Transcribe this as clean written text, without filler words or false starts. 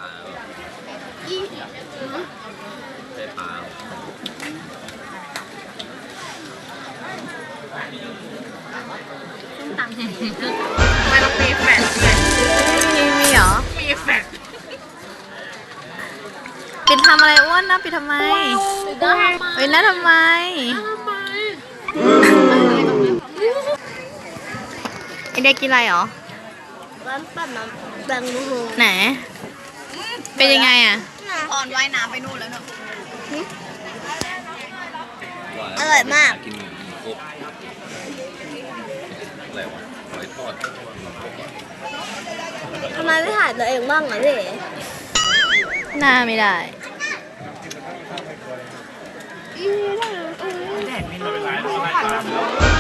าอีใช่ปลาส้มตำแห้ง ไม่ต้องมีแฟลชเลย มีเหรอ มีแฟลช ปิดทำอะไรอ้วนนะปิดทำไม ได้ไหม เฮ้ยน่าทำไม ไอเด็กกินอะไรเหรอ ร้านปั่นน้ำแบงลู ไหน เป็นยังไงอ่ะ ตอนว่ายน้ำไปนู่นแล้วเนอะ อร่อยมากกินครบอะไรวะหอยทอด ทำไมไม่ถ่ายตัวเองบ้างอ่ะพี่ หน้าไม่ได้ อีได้